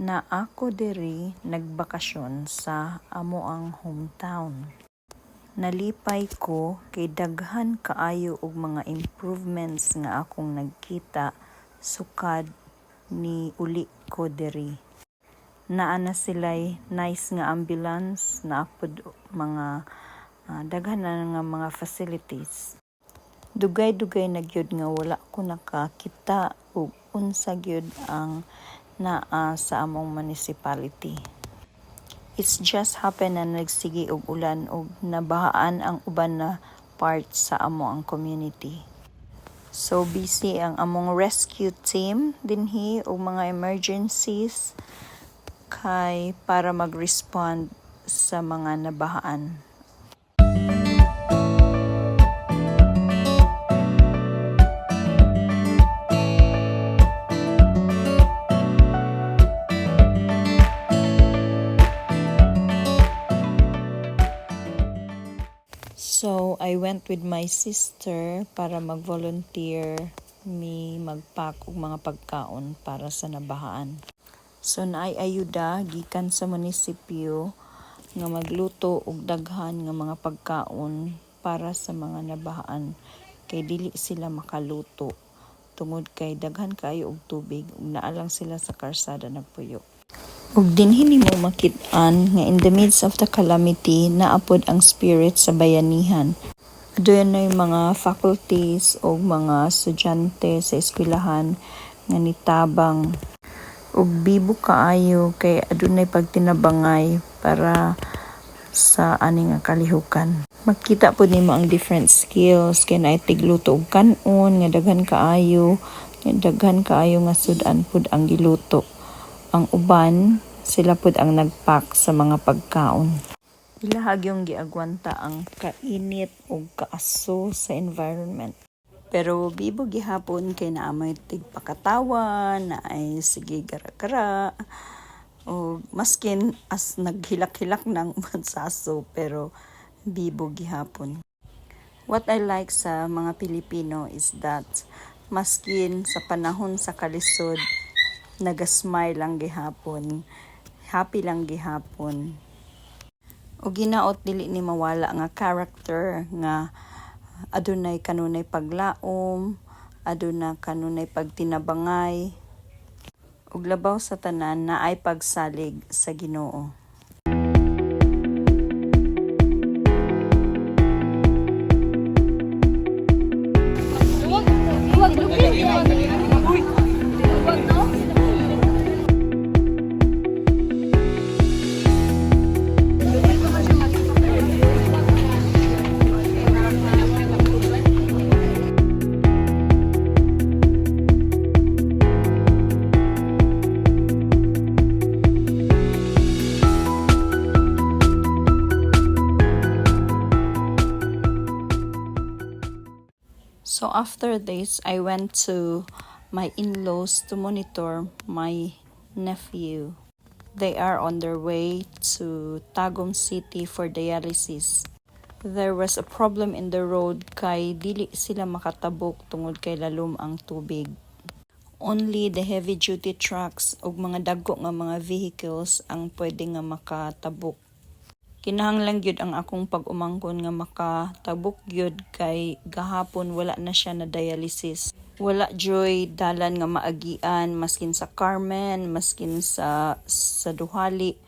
na ako diri nagbakasyon sa amo ang hometown. Nalipay ko kay daghan kaayo og mga improvements nga akong nagkita sukad ni uli ko diri. Naa na sila'y nice nga ambulance, na apod mga daghan na nga mga facilities. Dugay-dugay na gyud nga wala ko nakakita og unsa gyud ang naa sa among municipality. It's just happen na nagsigi og ulan og nabahaan ang uban na part sa amo ang community. So busy ang among rescue team dinhi og mga emergencies kay para mag-respond sa mga nabahaan. So, I went with my sister para mag-volunteer magpack og mga pagkaon para sa nabahaan. So, naay ayuda gikan sa munisipyo nga magluto og daghan nga mga pagkaon para sa mga nabahaan kay dili sila makaluto tungod kay daghan kaayo og tubig ug naa lang sila sa karsada nagpuyo. Ug dinhi nimo makit-an nga in the midst of the calamity naapod ang spirit sa bayanihan. Adunay mga faculties o mga estudyante sa eskwelahan nga nitabang ug bibo kaayo kay adunay pagtinabangay para sa ani nga kalihukan. Makita pud nimo ang different skills kay naay tigluto og kanon nga daghan kaayo nga sud-an pud ang giluto. Ang uban, sila pud ang nagpack sa mga pagkaon. Ilahag yung giagwanta ang kainit o kaaso sa environment. Pero bibo gihapon kay naamay tigpakatawan, na ay sige gara-gara, o maskin as naghilak-hilak ng uban sa aso, pero bibo gihapon. What I like sa mga Pilipino is that maskin sa panahon sa kalisod, nagasmile lang gihapon, happy lang gihapon. O ginaot dili ni mawala nga character nga adunay kanunay paglaom, aduna kanunay pagtinabangay, ug labaw sa tanan naay pagsalig sa Ginoo. So after this, I went to my in-laws to monitor my nephew. They are on their way to Tagum City for dialysis. There was a problem in the road kay dili sila makatabok tungod kay lalom ang tubig. Only the heavy-duty trucks ug mga dagko nga mga vehicles ang pwede nga makatabok. Kinahanglan gyud ang akong pag-umangkon nga makatabok gyud kay gahapon wala na siya na dialysis. Wala joy dalan nga maagian maskin sa Carmen, maskin sa Duhali,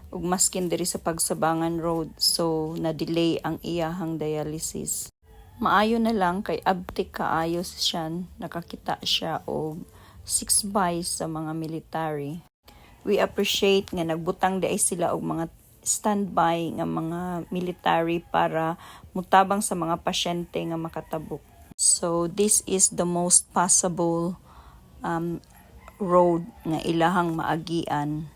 ug maskin diri sa Pagsabangan Road. So na-delay ang iyahang dialysis. Maayo na lang kay abtik kaayo siya, nakakita siya og 6 buys sa mga military. We appreciate nga nagbutang diay sila og mga standby nga mga military para mutabang sa mga pasyente nga makatabok. So this is the most possible road nga ilahang maagian.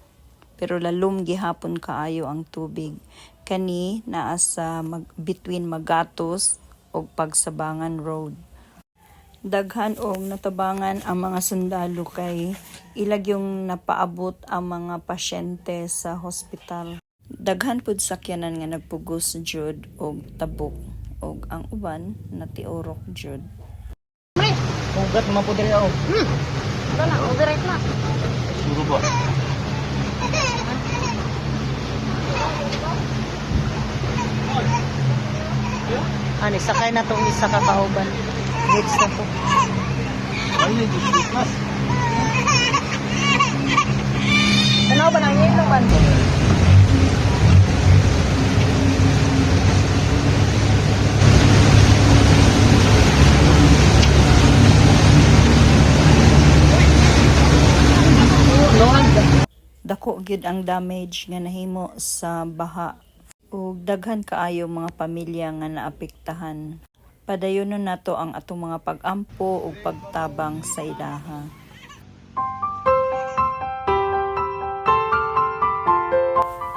Pero lalom gihapon kaayo ang tubig. Kani naa sa between Magatos ug Pagsabangan Road. Daghan og natabangan ang mga sundalo kay ilag yung napaabot ang mga pasyente sa hospital. Daghan pud sakyanan nga nagpugos jud og tabok og ang uban natiorok jud. Ugat man po diri ako. Ito na, override na. Siguro ba? Ani sakay na tong isa ka kauban. Goods na to. Ano ba nang yelo man? Dako gyud ang damage nga nahimo sa baha ug daghan kaayo mga pamilya nga naapektahan. Padayonon nato ang atong mga pag-ampo ug pagtabang sa ilaha.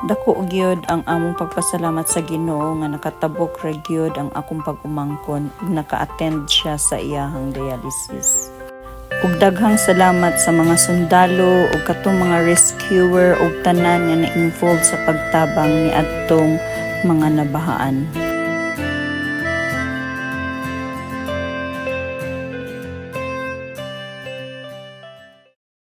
Dako gyud ang among pagpasalamat sa Ginoo nga nakatabok ra gyud ang akong pag-umangkon ug naka-attend siya sa iyahang dialysis. Ug daghang salamat sa mga sundalo ug katong mga rescuer ug tanan nga na-involved sa pagtabang ni adtong mga nabahaan.